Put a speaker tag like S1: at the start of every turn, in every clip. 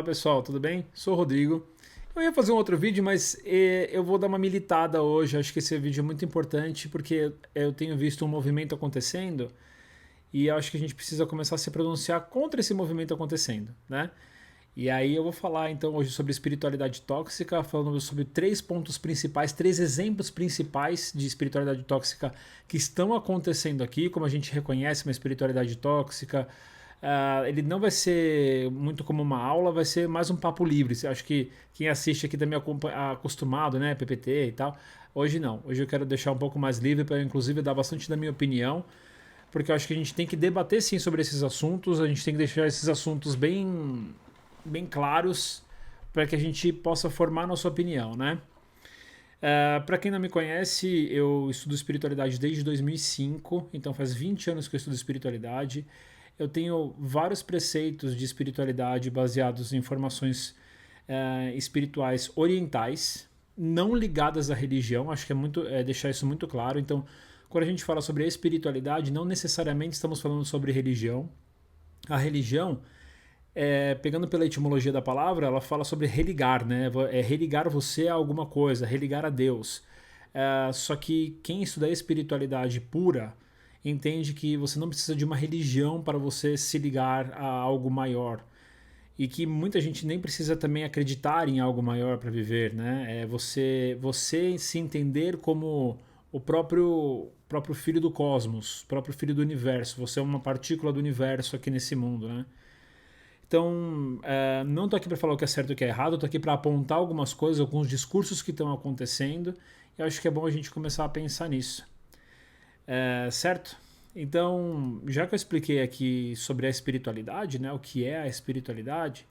S1: Olá pessoal, tudo bem? Sou o Rodrigo. Eu ia fazer um outro vídeo, mas eu vou dar uma militada hoje. Acho que esse vídeo é muito importante porque eu tenho visto um movimento acontecendo e eu acho que a gente precisa começar a se pronunciar contra esse movimento acontecendo, né? E aí eu vou falar então hoje sobre espiritualidade tóxica, falando sobre três pontos principais, três exemplos principais de espiritualidade tóxica que estão acontecendo aqui, como a gente reconhece uma espiritualidade tóxica. Ele não vai ser muito como uma aula, vai ser mais um papo livre. Acho que quem assiste aqui também é acostumado, né, PPT e tal. Hoje não. Hoje eu quero deixar um pouco mais livre para, inclusive, dar bastante da minha opinião, porque eu acho que a gente tem que debater sim sobre esses assuntos. A gente tem que deixar esses assuntos bem claros para que a gente possa formar nossa opinião, né? Para quem não me conhece, eu estudo espiritualidade desde 2005, então faz 20 anos que eu estudo espiritualidade. Eu tenho vários preceitos de espiritualidade baseados em informações espirituais orientais, não ligadas à religião. Acho que é deixar isso muito claro. Então, quando a gente fala sobre espiritualidade, não necessariamente estamos falando sobre religião. A religião, pegando pela etimologia da palavra, ela fala sobre religar, né? É religar você a alguma coisa, religar a Deus. Só que quem estuda a espiritualidade pura entende que você não precisa de uma religião para você se ligar a algo maior. E que muita gente nem precisa também acreditar em algo maior para viver, né? É você se entender como o próprio filho do cosmos, próprio filho do universo. Você é uma partícula do universo aqui nesse mundo, né? Então, não tô aqui para falar o que é certo e o que é errado, tô aqui para apontar algumas coisas, alguns discursos que estão acontecendo, e acho que é bom a gente começar a pensar nisso. Certo? Então, já que eu expliquei aqui sobre a espiritualidade, né, o que é a espiritualidade,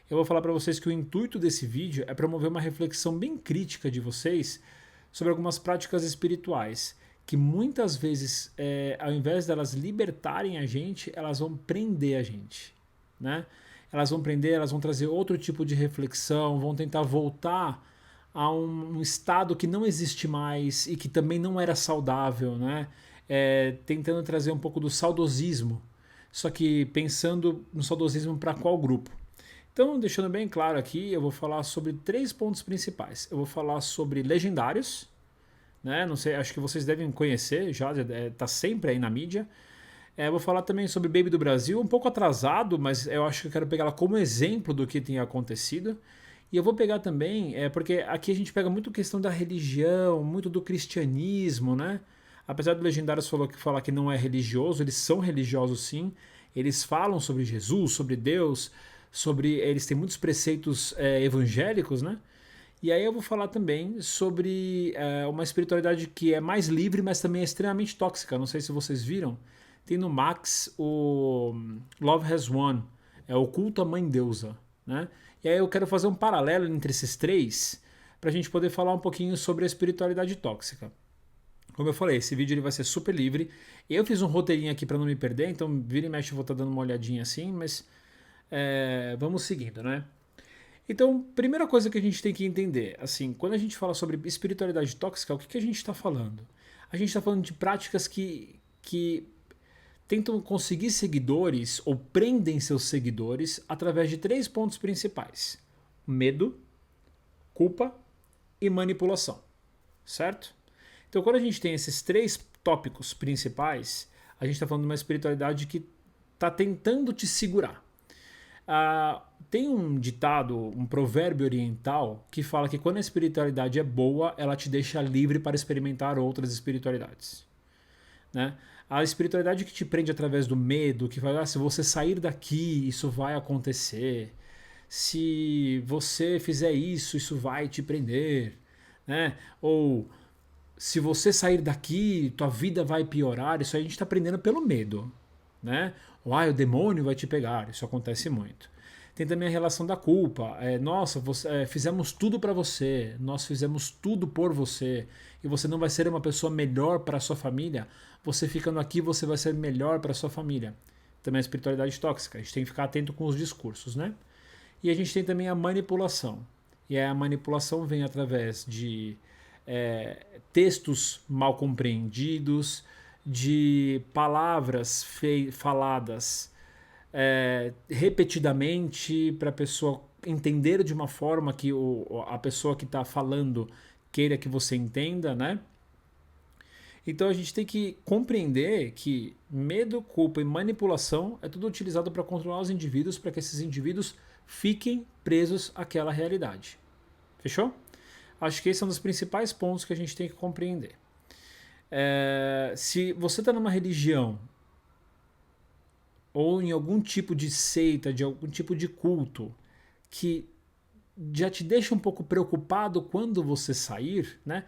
S1: eu vou falar para vocês que o intuito desse vídeo é promover uma reflexão bem crítica de vocês sobre algumas práticas espirituais que muitas vezes, ao invés delas libertarem a gente, elas vão prender a gente, né? Elas vão prender, elas vão trazer outro tipo de reflexão, vão tentar voltar a um estado que não existe mais e que também não era saudável, né? Tentando trazer um pouco do saudosismo, só que pensando no saudosismo para qual grupo. Então, deixando bem claro aqui, eu vou falar sobre três pontos principais. Eu vou falar sobre legendários, né? Não sei, acho que vocês devem conhecer, já está sempre aí na mídia. Vou falar também sobre Baby do Brasil, um pouco atrasado, mas eu acho que eu quero pegar ela como exemplo do que tem acontecido. E eu vou pegar também, porque aqui a gente pega muito questão da religião, muito do cristianismo, né? Apesar do Legendários falar que não é religioso, eles são religiosos sim. Eles falam sobre Jesus, sobre Deus, eles têm muitos preceitos evangélicos, né? E aí eu vou falar também sobre uma espiritualidade que é mais livre, mas também é extremamente tóxica. Não sei se vocês viram. Tem no Max o Love Has Won, é o culto à mãe deusa, né? E aí eu quero fazer um paralelo entre esses três para a gente poder falar um pouquinho sobre a espiritualidade tóxica. Como eu falei, esse vídeo ele vai ser super livre. Eu fiz um roteirinho aqui para não me perder, então vira e mexe eu vou estar dando uma olhadinha assim, mas vamos seguindo, né? Então, primeira coisa que a gente tem que entender, assim, quando a gente fala sobre espiritualidade tóxica, o que a gente está falando? A gente está falando de práticas que tentam conseguir seguidores ou prendem seus seguidores através de três pontos principais: medo, culpa e manipulação, certo? Então, quando a gente tem esses três tópicos principais, a gente está falando de uma espiritualidade que está tentando te segurar. Tem um ditado, um provérbio oriental que fala que quando a espiritualidade é boa, ela te deixa livre para experimentar outras espiritualidades, né? A espiritualidade que te prende através do medo, que fala, se você sair daqui, isso vai acontecer. Se você fizer isso, isso vai te prender, né? Ou se você sair daqui, tua vida vai piorar. Isso aí a gente está aprendendo pelo medo, né? Ou o demônio vai te pegar. Isso acontece muito. Tem também a relação da culpa. Nossa, fizemos tudo para você, nós fizemos tudo por você e você não vai ser uma pessoa melhor para a sua família. Você ficando aqui, você vai ser melhor para a sua família. Também a espiritualidade tóxica. A gente tem que ficar atento com os discursos, né? E a gente tem também a manipulação. E a manipulação vem através de textos mal compreendidos, de palavras faladas repetidamente para a pessoa entender de uma forma que a pessoa que está falando queira que você entenda, né? Então a gente tem que compreender que medo, culpa e manipulação é tudo utilizado para controlar os indivíduos, para que esses indivíduos fiquem presos àquela realidade. Fechou? Acho que esse é um dos principais pontos que a gente tem que compreender. Se você está numa religião ou em algum tipo de seita, de algum tipo de culto que já te deixa um pouco preocupado quando você sair, né?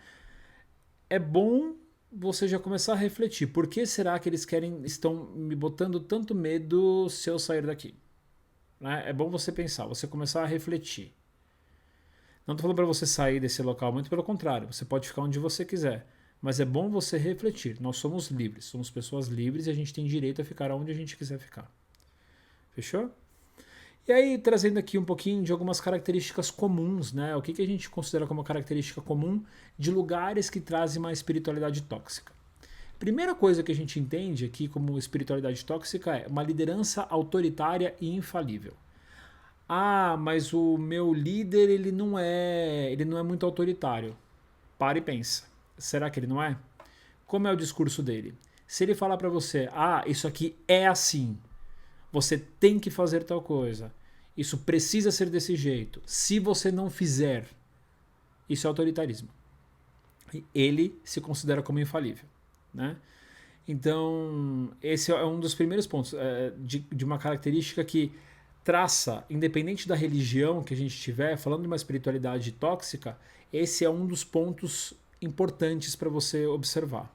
S1: É bom você já começar a refletir. Por que será que eles estão me botando tanto medo se eu sair daqui? Né? É bom você pensar, você começar a refletir. Não estou falando para você sair desse local, muito pelo contrário. Você pode ficar onde você quiser. Mas é bom você refletir. Nós somos livres, somos pessoas livres e a gente tem direito a ficar onde a gente quiser ficar. Fechou? E aí, trazendo aqui um pouquinho de algumas características comuns, né? O que a gente considera como característica comum de lugares que trazem uma espiritualidade tóxica. Primeira coisa que a gente entende aqui como espiritualidade tóxica é uma liderança autoritária e infalível. Ah, mas o meu líder ele não é muito autoritário. Para e pensa. Será que ele não é? Como é o discurso dele? Se ele falar para você, isso aqui é assim, você tem que fazer tal coisa, isso precisa ser desse jeito, se você não fizer, isso é autoritarismo. Ele se considera como infalível, né? Então, esse é um dos primeiros pontos de uma característica que traça, independente da religião que a gente tiver, falando de uma espiritualidade tóxica, esse é um dos pontos importantes para você observar.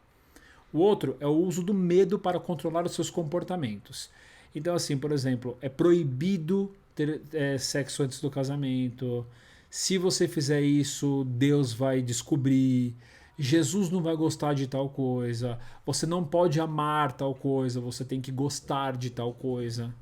S1: O outro é o uso do medo para controlar os seus comportamentos. Então, assim, por exemplo, é proibido ter sexo antes do casamento. Se você fizer isso, Deus vai descobrir. Jesus não vai gostar de tal coisa. Você não pode amar tal coisa. Você tem que gostar de tal coisa.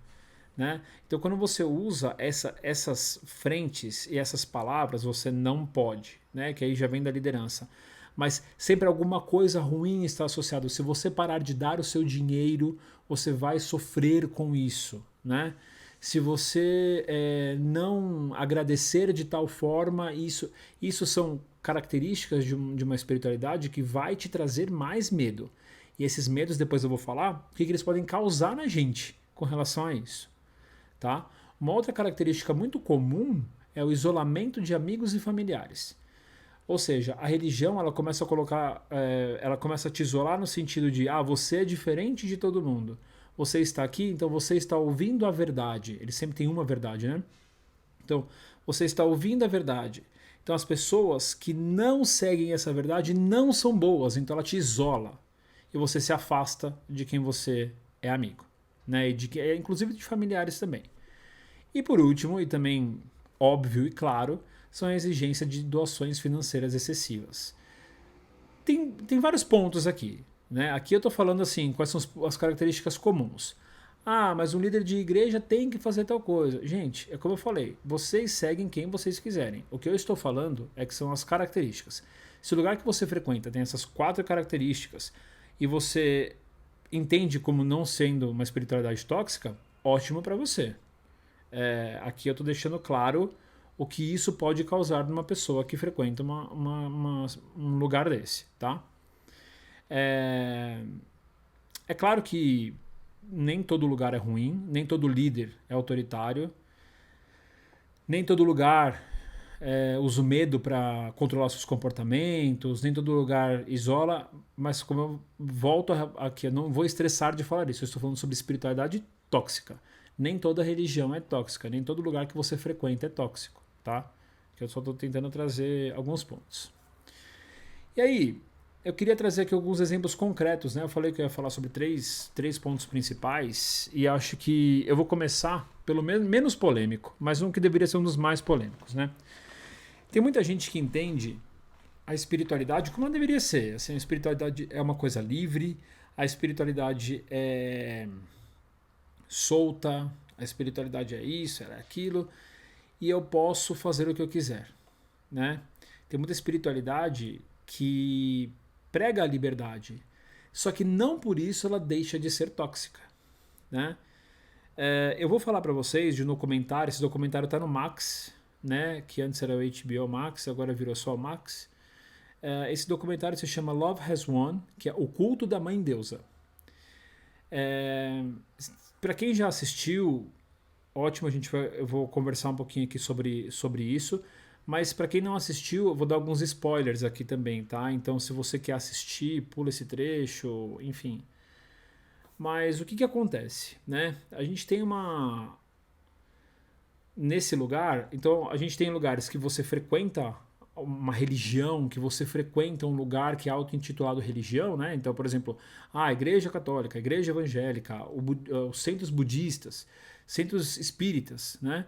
S1: Né? Então, quando você usa essas frentes e essas palavras, você não pode, né? Que aí já vem da liderança. Mas sempre alguma coisa ruim está associada. Se você parar de dar o seu dinheiro, você vai sofrer com isso, né? Se você não agradecer de tal forma, isso são características de uma espiritualidade que vai te trazer mais medo. E esses medos, depois eu vou falar, o que eles podem causar na gente com relação a isso. Tá? Uma outra característica muito comum é o isolamento de amigos e familiares. Ou seja, a religião ela começa a colocar, ela começa a te isolar no sentido de você é diferente de todo mundo. Você está aqui, então você está ouvindo a verdade. Ele sempre tem uma verdade, né? Então, você está ouvindo a verdade. Então, as pessoas que não seguem essa verdade não são boas, então ela te isola. E você se afasta de quem você é amigo. Né? E inclusive de familiares também. E por último, e também óbvio e claro, são a exigência de doações financeiras excessivas. Tem vários pontos aqui. Né? Aqui eu estou falando assim, quais são as características comuns. Mas um líder de igreja tem que fazer tal coisa. Gente, é como eu falei, vocês seguem quem vocês quiserem. O que eu estou falando é que são as características. Se o lugar que você frequenta tem essas 4 características e você entende como não sendo uma espiritualidade tóxica, ótimo para você. Aqui eu estou deixando claro o que isso pode causar numa pessoa que frequenta um lugar desse, tá? É claro que nem todo lugar é ruim, nem todo líder é autoritário, nem todo lugar usa o medo para controlar seus comportamentos, nem todo lugar isola, mas como eu volto aqui, eu não vou estressar de falar isso, eu estou falando sobre espiritualidade tóxica. Nem toda religião é tóxica, nem todo lugar que você frequenta é tóxico, tá? Eu só estou tentando trazer alguns pontos. E aí, eu queria trazer aqui alguns exemplos concretos, né? Eu falei que eu ia falar sobre três pontos principais e acho que eu vou começar pelo menos polêmico, mas um que deveria ser um dos mais polêmicos, né? Tem muita gente que entende a espiritualidade como ela deveria ser. Assim, a espiritualidade é uma coisa livre, a espiritualidade é solta, a espiritualidade é isso, é aquilo, e eu posso fazer o que eu quiser, né? Tem muita espiritualidade que prega a liberdade, só que não por isso ela deixa de ser tóxica, né? Eu vou falar para vocês de um documentário. Esse documentário está no Max, né? Que antes era o HBO Max, agora virou só o Max. Esse documentário se chama Love Has Won, que é o culto da mãe deusa. Para quem já assistiu, ótimo, eu vou conversar um pouquinho aqui sobre isso. Mas para quem não assistiu, eu vou dar alguns spoilers aqui também, tá? Então, se você quer assistir, pula esse trecho, enfim. Mas o que acontece, né? A gente tem nesse lugar, então a gente tem lugares que você frequenta uma religião, que você frequenta um lugar que é auto-intitulado religião, né? Então, por exemplo, a igreja católica, a igreja evangélica, os centros budistas, centros espíritas, né?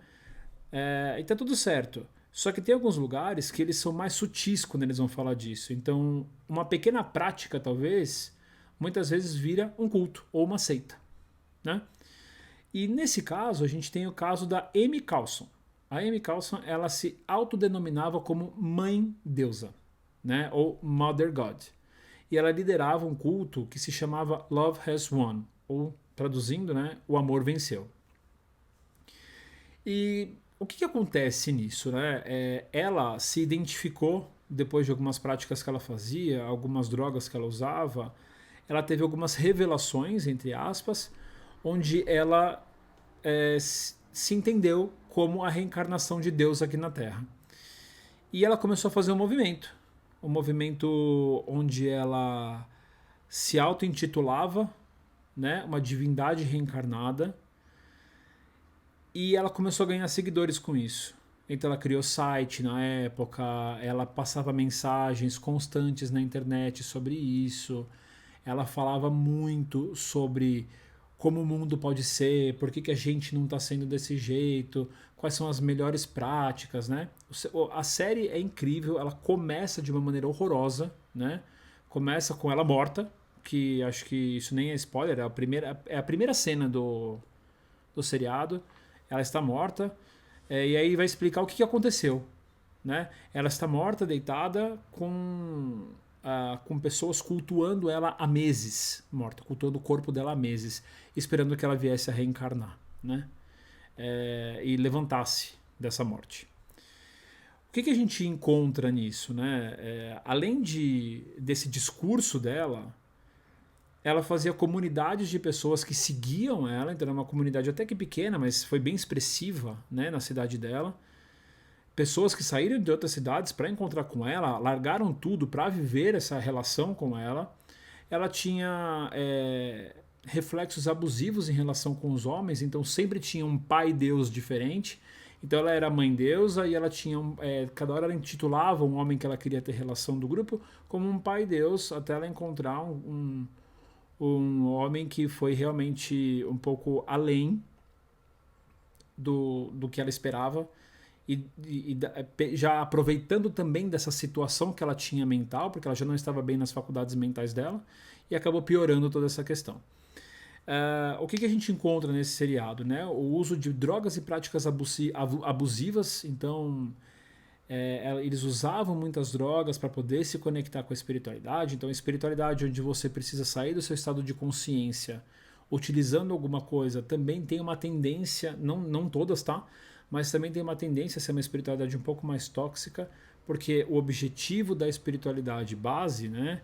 S1: E tá tudo certo. Só que tem alguns lugares que eles são mais sutis quando eles vão falar disso. Então, uma pequena prática, talvez, muitas vezes vira um culto ou uma seita, né? E nesse caso, a gente tem o caso da Amy Carlson. A Amy Carlson, ela se autodenominava como Mãe Deusa, né? Ou Mother God. E ela liderava um culto que se chamava Love Has Won, ou traduzindo, né? O amor venceu. E o que acontece nisso, né? Ela se identificou, depois de algumas práticas que ela fazia, algumas drogas que ela usava, ela teve algumas revelações, entre aspas, onde ela se entendeu como a reencarnação de Deus aqui na Terra. E ela começou a fazer um movimento onde ela se auto-intitulava, né, uma divindade reencarnada, e ela começou a ganhar seguidores com isso. Então ela criou site na época, ela passava mensagens constantes na internet sobre isso, ela falava muito sobre como o mundo pode ser, por que a gente não está sendo desse jeito, quais são as melhores práticas, né? A série é incrível, ela começa de uma maneira horrorosa, né? Começa com ela morta, que acho que isso nem é spoiler, é a primeira cena do seriado. Ela está morta, e aí vai explicar o que aconteceu, né? Ela está morta, deitada, com pessoas cultuando ela há meses, morta, cultuando o corpo dela há meses, esperando que ela viesse a reencarnar, né? E levantasse dessa morte. O que a gente encontra nisso, né? Além desse discurso dela, ela fazia comunidades de pessoas que seguiam ela, então era uma comunidade até que pequena, mas foi bem expressiva, né, na cidade dela. Pessoas que saíram de outras cidades para encontrar com ela, largaram tudo para viver essa relação com ela. Ela tinha reflexos abusivos em relação com os homens, então sempre tinha um pai Deus diferente. Então ela era mãe deusa e ela tinha cada hora ela intitulava um homem que ela queria ter relação do grupo como um pai Deus, até ela encontrar um homem que foi realmente um pouco além do que ela esperava. Já aproveitando também dessa situação que ela tinha mental, porque ela já não estava bem nas faculdades mentais dela, e acabou piorando toda essa questão. O que a gente encontra nesse seriado, né? O uso de drogas e práticas abusivas. Então eles usavam muitas drogas para poder se conectar com a espiritualidade. Então a espiritualidade onde você precisa sair do seu estado de consciência utilizando alguma coisa também tem uma tendência, não todas, tá? Mas também tem uma tendência a ser uma espiritualidade um pouco mais tóxica, porque o objetivo da espiritualidade base, né,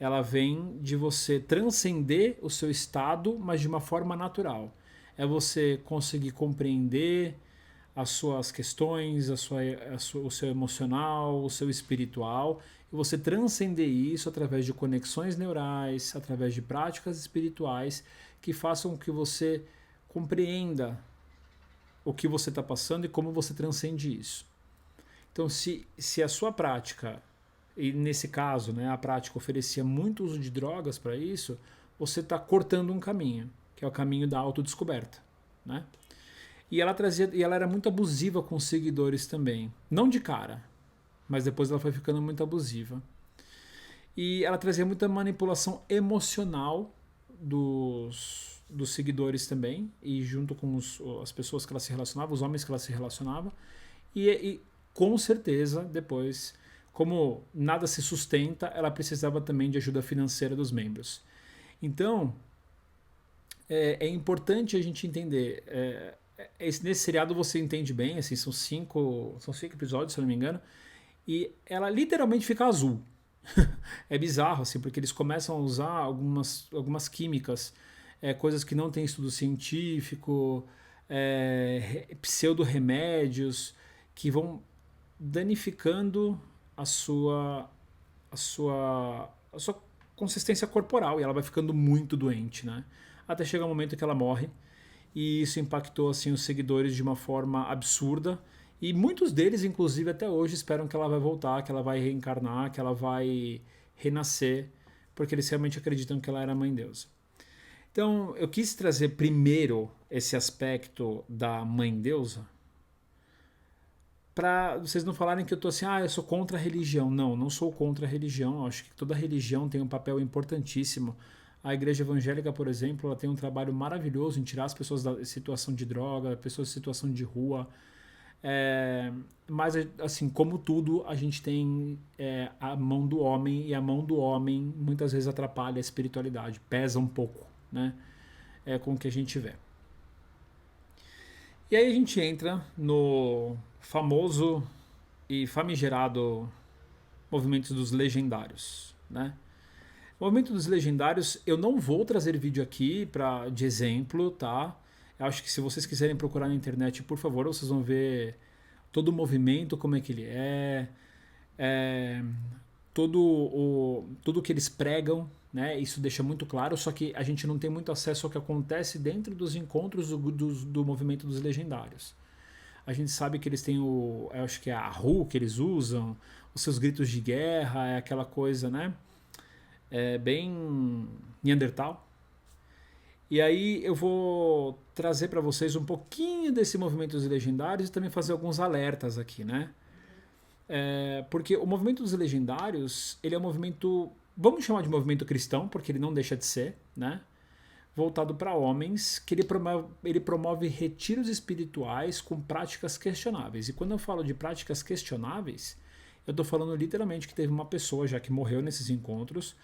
S1: ela vem de você transcender o seu estado, mas de uma forma natural. É você conseguir compreender as suas questões, o seu emocional, o seu espiritual, e você transcender isso através de conexões neurais, através de práticas espirituais que façam que você compreenda o que você está passando e como você transcende isso. Então, se a sua prática, e nesse caso, né, a prática oferecia muito uso de drogas para isso, você está cortando um caminho, que é o caminho da autodescoberta, né? E ela era muito abusiva com os seguidores também. Não de cara, mas depois ela foi ficando muito abusiva. E ela trazia muita manipulação emocional dos seguidores também, e junto com as pessoas que ela se relacionava, os homens que ela se relacionava. E com certeza, depois, como nada se sustenta, ela precisava também de ajuda financeira dos membros. Então, é importante a gente entender. Nesse seriado você entende bem, assim, são cinco episódios, se eu não me engano, e ela literalmente fica azul. É bizarro, assim, porque eles começam a usar algumas químicas, coisas que não tem estudo científico, pseudo-remédios, que vão danificando a sua, a sua consistência corporal e ela vai ficando muito doente, né? Até chegar um momento que ela morre e isso impactou assim os seguidores de uma forma absurda e muitos deles, inclusive até hoje, esperam que ela vai voltar, que ela vai reencarnar, que ela vai renascer, porque eles realmente acreditam que ela era a mãe deusa. Então, eu quis trazer primeiro esse aspecto da mãe deusa para vocês não falarem que eu tô assim, eu sou contra a religião. Não, não sou contra a religião. Eu acho que toda religião tem um papel importantíssimo. A igreja evangélica, por exemplo, ela tem um trabalho maravilhoso em tirar as pessoas da situação de droga, pessoas em situação de rua. Mas, assim, como tudo, a gente tem a mão do homem e a mão do homem muitas vezes atrapalha a espiritualidade, pesa um pouco, né? Com o que a gente vê. E aí a gente entra no famoso e famigerado movimento dos legendários, né? O movimento dos legendários, eu não vou trazer vídeo aqui de exemplo, tá? Eu acho que se vocês quiserem procurar na internet, por favor, vocês vão ver todo o movimento, como é que ele é, tudo que eles pregam, né? Isso deixa muito claro, só que a gente não tem muito acesso ao que acontece dentro dos encontros do movimento dos legendários. A gente sabe que eles têm eu acho que é a RU que eles usam, os seus gritos de guerra, é aquela coisa, né? Bem Neandertal. E aí eu vou trazer para vocês um pouquinho desse movimento dos legendários e também fazer alguns alertas aqui, né? Porque o movimento dos legendários, ele é um movimento, vamos chamar de movimento cristão, porque ele não deixa de ser, né? Voltado para homens, que ele promove retiros espirituais com práticas questionáveis. E quando eu falo de práticas questionáveis, eu estou falando literalmente que teve uma pessoa já que morreu nesses encontros.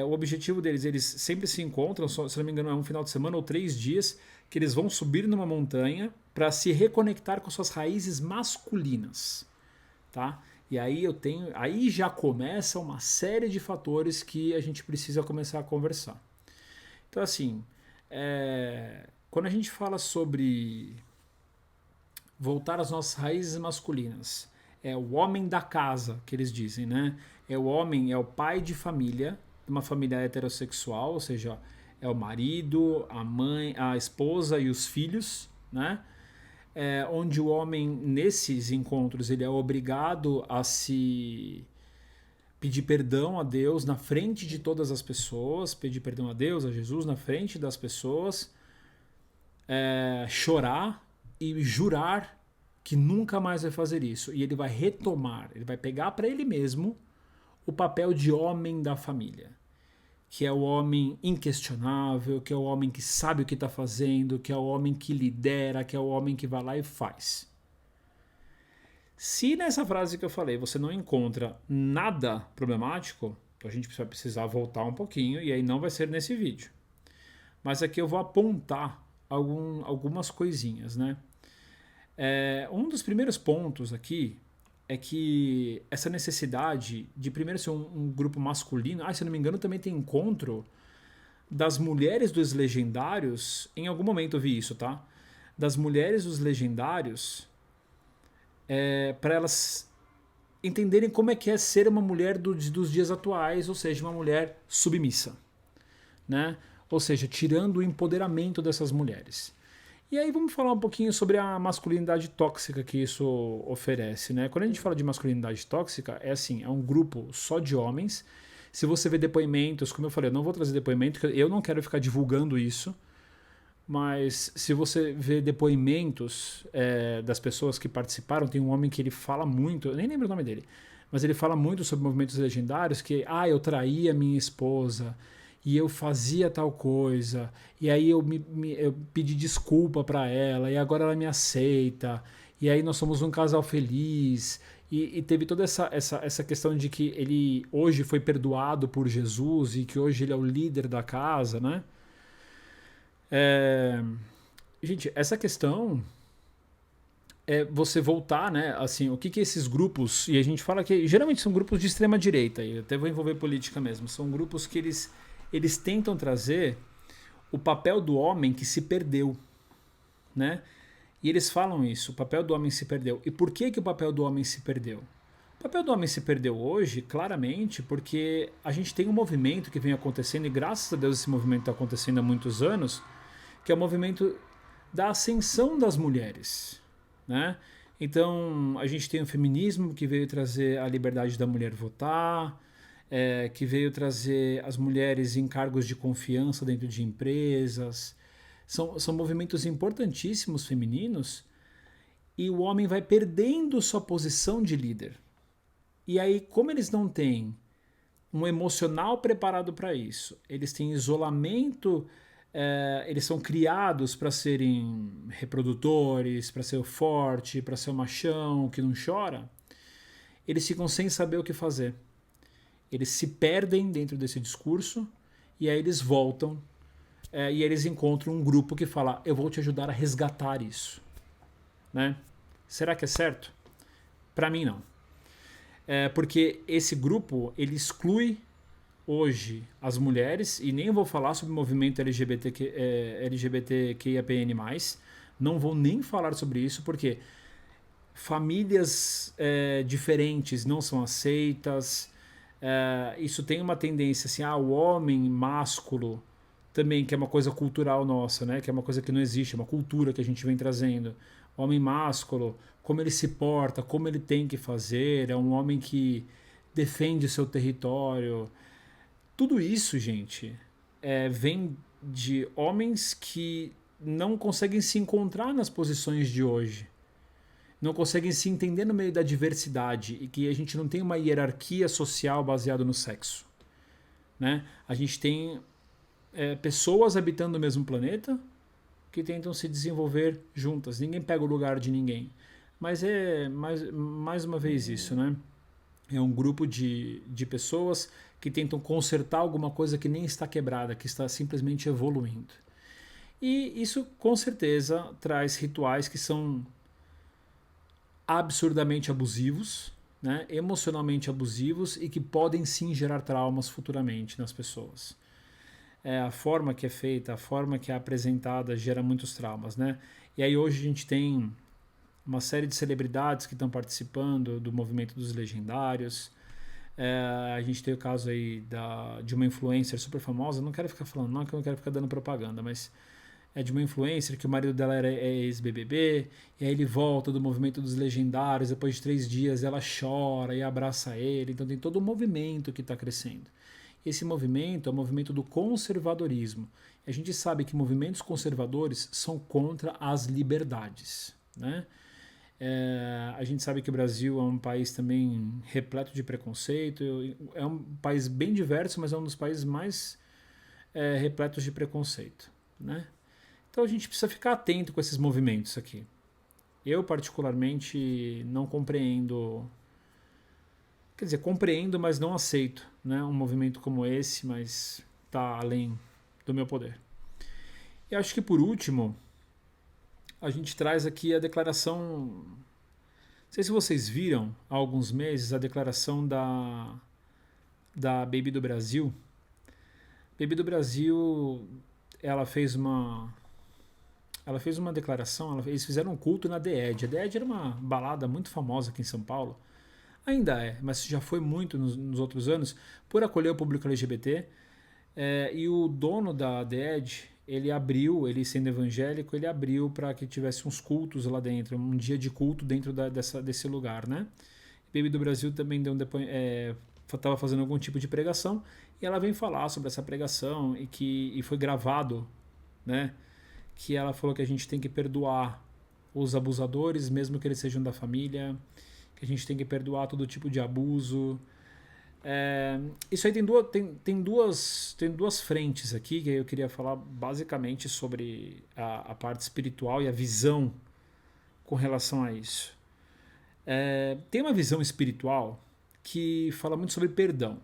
S1: O objetivo deles, eles sempre se encontram, se não me engano é um final de semana ou 3 dias, que eles vão subir numa montanha para se reconectar com suas raízes masculinas. Tá? E aí já começa uma série de fatores que a gente precisa começar a conversar. Então, assim, quando a gente fala sobre voltar às nossas raízes masculinas, é o homem da casa, que eles dizem, né? É o homem, é o pai de família, de uma família heterossexual, ou seja, é o marido, a mãe, a esposa e os filhos, né? Onde o homem, nesses encontros, ele é obrigado a se pedir perdão a Deus na frente de todas as pessoas, pedir perdão a Deus, a Jesus na frente das pessoas, chorar e jurar que nunca mais vai fazer isso. E ele vai retomar, ele vai pegar para ele mesmo o papel de homem da família, que é o homem inquestionável, que é o homem que sabe o que está fazendo, que é o homem que lidera, que é o homem que vai lá e faz. Se nessa frase que eu falei você não encontra nada problemático, então a gente vai precisar voltar um pouquinho e aí não vai ser nesse vídeo. Mas aqui eu vou apontar algumas coisinhas, né? Um dos primeiros pontos aqui é que essa necessidade de primeiro ser um grupo masculino, se eu não me engano também tem encontro das mulheres dos legendários, em algum momento eu vi isso, tá? Das mulheres dos legendários, para elas entenderem como é que é ser uma mulher dos dias atuais, ou seja, uma mulher submissa, né? Ou seja, tirando o empoderamento dessas mulheres. E aí vamos falar um pouquinho sobre a masculinidade tóxica que isso oferece, né? Quando a gente fala de masculinidade tóxica, é um grupo só de homens. Se você vê depoimentos, como eu falei, eu não vou trazer depoimento, porque eu não quero ficar divulgando isso, mas se você vê depoimentos das pessoas que participaram, tem um homem que ele fala muito, eu nem lembro o nome dele, mas ele fala muito sobre movimentos legendários, que eu traía minha esposa, e eu fazia tal coisa, e aí eu pedi desculpa para ela, e agora ela me aceita, e aí nós somos um casal feliz, e teve toda essa questão de que ele hoje foi perdoado por Jesus, e que hoje ele é o líder da casa, né? É, gente, essa questão é você voltar, né? Assim, o que que esses grupos, e a gente fala que geralmente são grupos de extrema direita, e eu até vou envolver política mesmo, são grupos que eles tentam trazer o papel do homem que se perdeu, né? E eles falam isso, o papel do homem se perdeu. E por que que o papel do homem se perdeu? O papel do homem se perdeu hoje, claramente, porque a gente tem um movimento que vem acontecendo, e graças a Deus esse movimento está acontecendo há muitos anos, que é o movimento da ascensão das mulheres, né? Então, a gente tem o feminismo que veio trazer a liberdade da mulher votar, que veio trazer as mulheres em cargos de confiança dentro de empresas. São movimentos importantíssimos femininos e o homem vai perdendo sua posição de líder. E aí, como eles não têm um emocional preparado para isso, eles têm isolamento, eles são criados para serem reprodutores, para ser o forte, para ser o machão que não chora, eles ficam sem saber o que fazer. Eles se perdem dentro desse discurso e aí eles voltam e aí eles encontram um grupo que fala: eu vou te ajudar a resgatar isso, né? Será que é certo? Para mim não. Porque esse grupo ele exclui hoje as mulheres, e nem vou falar sobre o movimento LGBTQIAPN+, não vou nem falar sobre isso, porque famílias diferentes não são aceitas, isso tem uma tendência assim, o homem másculo também, que é uma coisa cultural nossa, né? Que é uma coisa que não existe, é uma cultura que a gente vem trazendo. Homem másculo, como ele se porta, como ele tem que fazer, é um homem que defende o seu território. Tudo isso, gente, vem de homens que não conseguem se encontrar nas posições de hoje. Não conseguem se entender no meio da diversidade e que a gente não tem uma hierarquia social baseada no sexo, né? A gente tem pessoas habitando o mesmo planeta que tentam se desenvolver juntas. Ninguém pega o lugar de ninguém. Mas é mais uma vez isso, né? É um grupo de pessoas que tentam consertar alguma coisa que nem está quebrada, que está simplesmente evoluindo. E isso com certeza traz rituais que são absurdamente abusivos, né? Emocionalmente abusivos e que podem sim gerar traumas futuramente nas pessoas. A forma que é feita, a forma que é apresentada gera muitos traumas, né? E aí hoje a gente tem uma série de celebridades que estão participando do movimento dos legendários. A gente tem o caso aí de uma influencer super famosa, não quero ficar falando não, que eu não quero ficar dando propaganda, mas é de uma influencer que o marido dela é ex-BBB, e aí ele volta do movimento dos legendários, depois de 3 dias ela chora e abraça ele, então tem todo um movimento que está crescendo. Esse movimento é o movimento do conservadorismo. A gente sabe que movimentos conservadores são contra as liberdades, né? A gente sabe que o Brasil é um país também repleto de preconceito, é um país bem diverso, mas é um dos países mais repletos de preconceito, né? Então a gente precisa ficar atento com esses movimentos aqui. Eu particularmente não compreendo, quer dizer, compreendo, mas não aceito, né, um movimento como esse, mas está além do meu poder. E acho que por último, a gente traz aqui a declaração. Não sei se vocês viram há alguns meses a declaração da Baby do Brasil. Baby do Brasil, ela fez uma declaração, eles fizeram um culto na The Edge. A The Edge era uma balada muito famosa aqui em São Paulo. Ainda é, mas já foi muito nos outros anos, por acolher o público LGBT. E o dono da The Edge, ele sendo evangélico, ele abriu para que tivesse uns cultos lá dentro, um dia de culto dentro desse lugar, né? Baby do Brasil também estava fazendo algum tipo de pregação, e ela vem falar sobre essa pregação e foi gravado, né? Que ela falou que a gente tem que perdoar os abusadores, mesmo que eles sejam da família, que a gente tem que perdoar todo tipo de abuso. Isso aí tem duas frentes aqui, que eu queria falar basicamente sobre a parte espiritual e a visão com relação a isso. Tem uma visão espiritual que fala muito sobre perdão.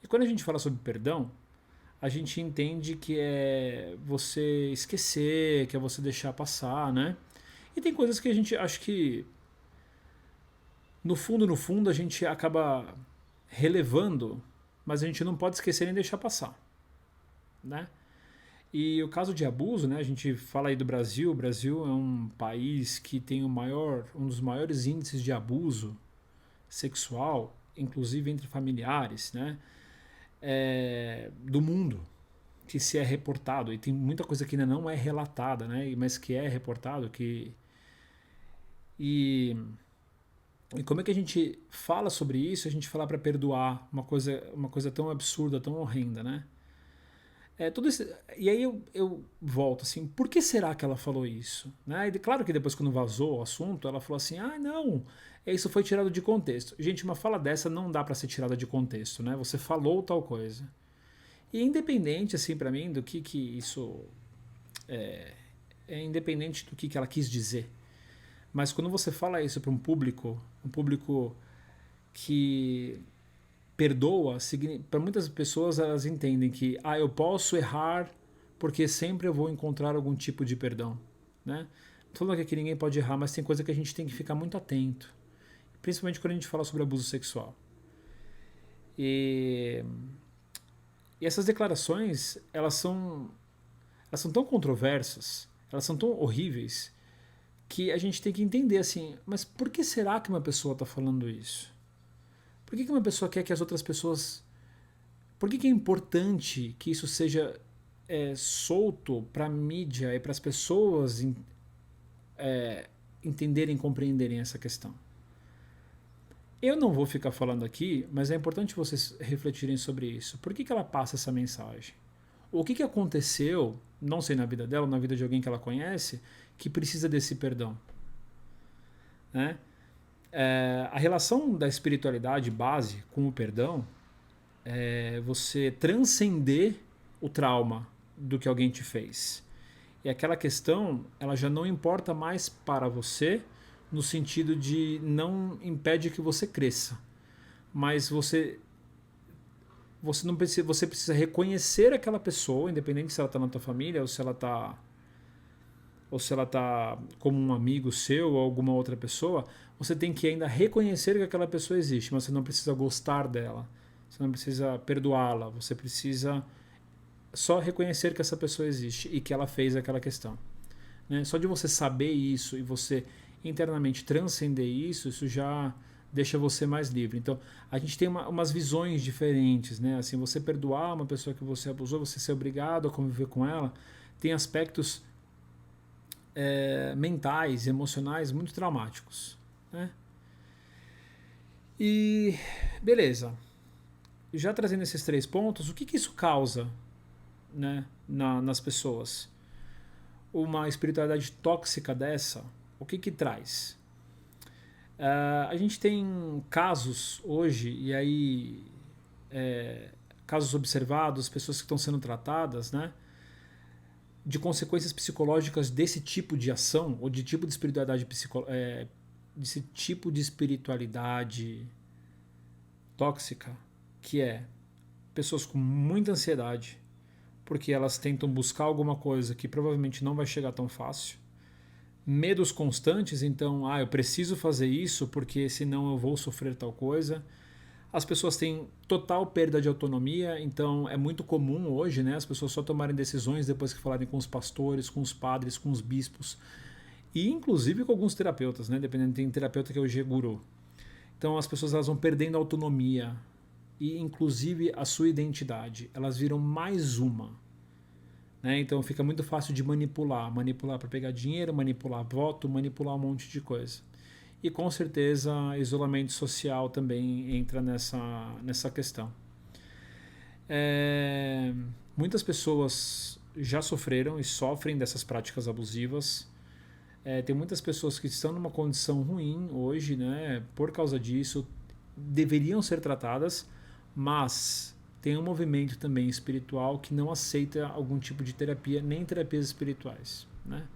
S1: E quando a gente fala sobre perdão, a gente entende que é você esquecer, que é você deixar passar, né? E tem coisas que a gente acho que no fundo a gente acaba relevando, mas a gente não pode esquecer nem deixar passar, né? E o caso de abuso, né? A gente fala aí do Brasil. O Brasil é um país que tem um dos maiores índices de abuso sexual, inclusive entre familiares, né? Do mundo, que se é reportado. E tem muita coisa que ainda não é relatada, né? Mas que é reportado. E, e como é que a gente fala sobre isso? A gente fala para perdoar uma coisa tão absurda, tão horrenda, né? E aí eu volto assim, por que será que ela falou isso? Né? E claro que depois, quando vazou o assunto, ela falou assim: ah, não, isso foi tirado de contexto. Gente, uma fala dessa não dá para ser tirada de contexto, né? Você falou tal coisa. E independente, assim, para mim, do que isso. É independente do que ela quis dizer. Mas quando você fala isso para um público que perdoa, para muitas pessoas elas entendem que eu posso errar porque sempre eu vou encontrar algum tipo de perdão, né? Não tô falando que aqui ninguém pode errar, mas tem coisa que a gente tem que ficar muito atento, principalmente quando a gente fala sobre abuso sexual. E, e essas declarações, elas são tão controversas, elas são tão horríveis, que a gente tem que entender assim, mas por que será que uma pessoa está falando isso? Por que uma pessoa quer que as outras pessoas. Por que é importante que isso seja solto para a mídia e para as pessoas entenderem e compreenderem essa questão? Eu não vou ficar falando aqui, mas é importante vocês refletirem sobre isso. Por que ela passa essa mensagem? O que aconteceu, não sei na vida dela ou na vida de alguém que ela conhece, que precisa desse perdão? Né? A relação da espiritualidade base com o perdão é você transcender o trauma do que alguém te fez. E aquela questão, ela já não importa mais para você, no sentido de não impede que você cresça, mas você não precisa, você precisa reconhecer aquela pessoa, independente se ela está na tua família ou se ela está como um amigo seu ou alguma outra pessoa. Você tem que ainda reconhecer que aquela pessoa existe, mas você não precisa gostar dela, você não precisa perdoá-la, você precisa só reconhecer que essa pessoa existe e que ela fez aquela questão, né? Só de você saber isso e você internamente transcender isso, isso já deixa você mais livre. Então, a gente tem umas visões diferentes, né? Assim, você perdoar uma pessoa que você abusou, você ser obrigado a conviver com ela, tem aspectos mentais, emocionais muito traumáticos, né? E beleza. Já trazendo esses 3 pontos, o que isso causa, né, nas pessoas? Uma espiritualidade tóxica dessa, o que traz? A gente tem casos hoje, e aí casos observados, pessoas que estão sendo tratadas, né, de consequências psicológicas desse tipo de ação, ou de tipo de espiritualidade desse tipo de espiritualidade tóxica, que é pessoas com muita ansiedade, porque elas tentam buscar alguma coisa que provavelmente não vai chegar tão fácil. Medos constantes, então, eu preciso fazer isso porque senão eu vou sofrer tal coisa. As pessoas têm total perda de autonomia, então é muito comum hoje, né, as pessoas só tomarem decisões depois que falarem com os pastores, com os padres, com os bispos e inclusive com alguns terapeutas, né, dependendo, tem terapeuta que é o G-Guru. Então as pessoas elas vão perdendo a autonomia e inclusive a sua identidade, elas viram mais uma. Né? Então fica muito fácil de manipular para pegar dinheiro, manipular voto, manipular um monte de coisa. E com certeza isolamento social também entra nessa questão. Muitas pessoas já sofreram e sofrem dessas práticas abusivas. Tem muitas pessoas que estão numa condição ruim hoje, né, por causa disso, deveriam ser tratadas, mas tem um movimento também espiritual que não aceita algum tipo de terapia, nem terapias espirituais, né?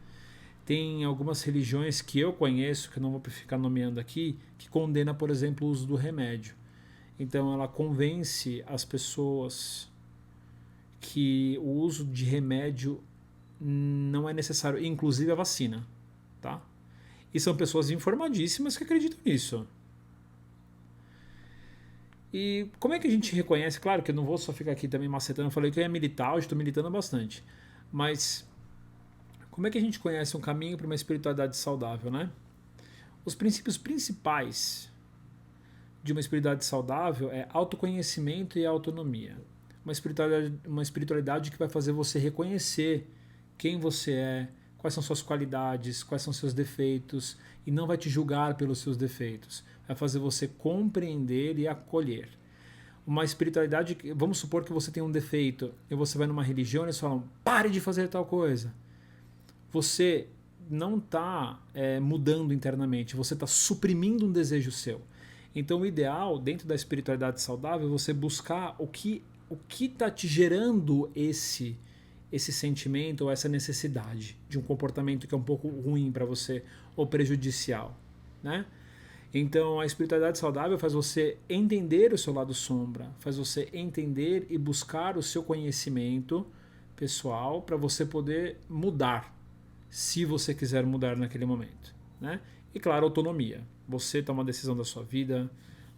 S1: Tem algumas religiões que eu conheço, que eu não vou ficar nomeando aqui, que condena, por exemplo, o uso do remédio. Então ela convence as pessoas que o uso de remédio não é necessário, inclusive a vacina, tá? E são pessoas informadíssimas que acreditam nisso. E como é que a gente reconhece? Claro que eu não vou só ficar aqui também macetando, eu falei que eu ia militar, hoje estou militando bastante. Mas como é que a gente conhece um caminho para uma espiritualidade saudável, né? Os princípios principais de uma espiritualidade saudável é autoconhecimento e autonomia. Uma espiritualidade que vai fazer você reconhecer quem você é, quais são suas qualidades, quais são seus defeitos, e não vai te julgar pelos seus defeitos. Vai fazer você compreender e acolher. Uma espiritualidade, vamos supor que você tem um defeito e você vai numa religião e eles falam, pare de fazer tal coisa. Você não está mudando internamente, você está suprimindo um desejo seu. Então o ideal, dentro da espiritualidade saudável, é você buscar o que está te gerando esse sentimento ou essa necessidade de um comportamento que é um pouco ruim para você ou prejudicial, né? Então a espiritualidade saudável faz você entender o seu lado sombra, faz você entender e buscar o seu conhecimento pessoal para você poder mudar, se você quiser mudar naquele momento, né? E claro, autonomia. Você toma a decisão da sua vida,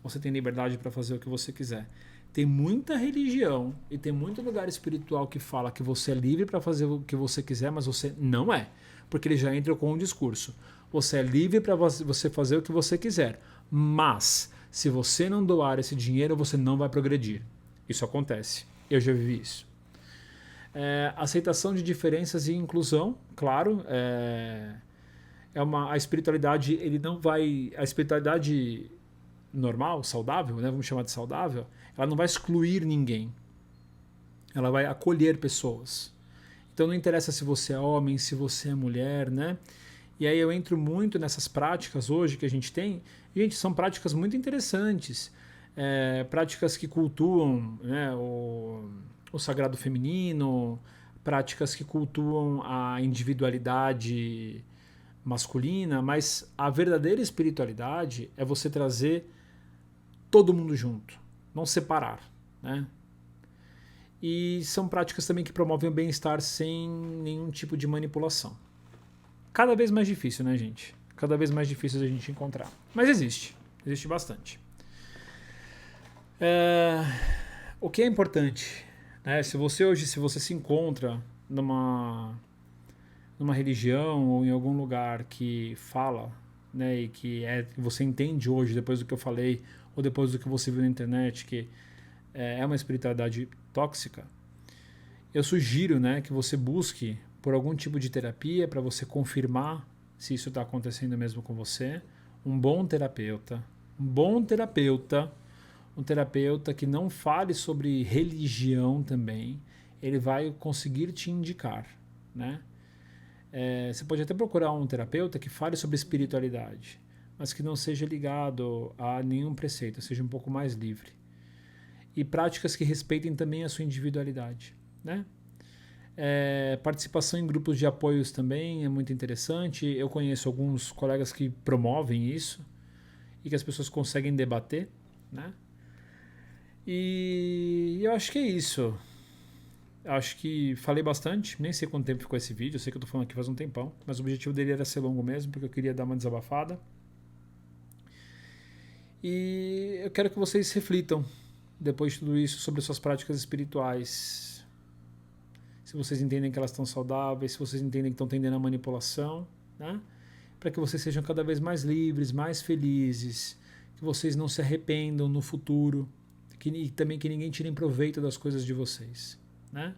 S1: você tem liberdade para fazer o que você quiser. Tem muita religião e tem muito lugar espiritual que fala que você é livre para fazer o que você quiser, mas você não é. Porque ele já entra com um discurso. Você é livre para você fazer o que você quiser, mas se você não doar esse dinheiro, você não vai progredir. Isso acontece. Eu já vivi isso. Aceitação de diferenças e inclusão, claro. A espiritualidade, ele não vai. A espiritualidade normal, saudável, né, vamos chamar de saudável, ela não vai excluir ninguém. Ela vai acolher pessoas. Então não interessa se você é homem, se você é mulher, né? E aí eu entro muito nessas práticas hoje que a gente tem. Gente, são práticas muito interessantes. Práticas que cultuam, né, o sagrado feminino, práticas que cultuam a individualidade masculina, mas a verdadeira espiritualidade é você trazer todo mundo junto, não separar, né? E são práticas também que promovem o bem-estar sem nenhum tipo de manipulação. Cada vez mais difícil, né, gente? Cada vez mais difícil a gente encontrar. Mas existe bastante. O que é importante, né? Se você se encontra numa religião ou em algum lugar que fala, né, e que você entende hoje, depois do que eu falei, ou depois do que você viu na internet, que é uma espiritualidade tóxica, eu sugiro, né, que você busque por algum tipo de terapia para você confirmar se isso está acontecendo mesmo com você. Um terapeuta que não fale sobre religião também, ele vai conseguir te indicar, né? Você pode até procurar um terapeuta que fale sobre espiritualidade, mas que não seja ligado a nenhum preceito, seja um pouco mais livre. E práticas que respeitem também a sua individualidade, né? Participação em grupos de apoios também é muito interessante. Eu conheço alguns colegas que promovem isso e que as pessoas conseguem debater, né? E eu acho que é isso. Acho que falei bastante, nem sei quanto tempo ficou esse vídeo, eu sei que eu tô falando aqui faz um tempão, mas o objetivo dele era ser longo mesmo, porque eu queria dar uma desabafada. E eu quero que vocês reflitam, depois de tudo isso, sobre suas práticas espirituais. Se vocês entendem que elas estão saudáveis, se vocês entendem que estão tendendo à manipulação, né? Para que vocês sejam cada vez mais livres, mais felizes, que vocês não se arrependam no futuro, e também que ninguém tire proveito das coisas de vocês, né?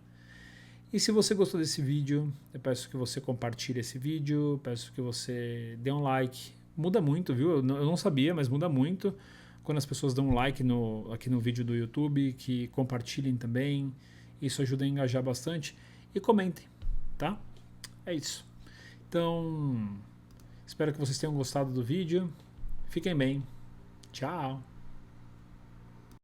S1: E se você gostou desse vídeo, eu peço que você compartilhe esse vídeo, peço que você dê um like. Muda muito, viu? Eu não sabia, mas muda muito quando as pessoas dão um like aqui no vídeo do YouTube, que compartilhem também. Isso ajuda a engajar bastante. E comentem, tá? É isso. Então, espero que vocês tenham gostado do vídeo. Fiquem bem. Tchau!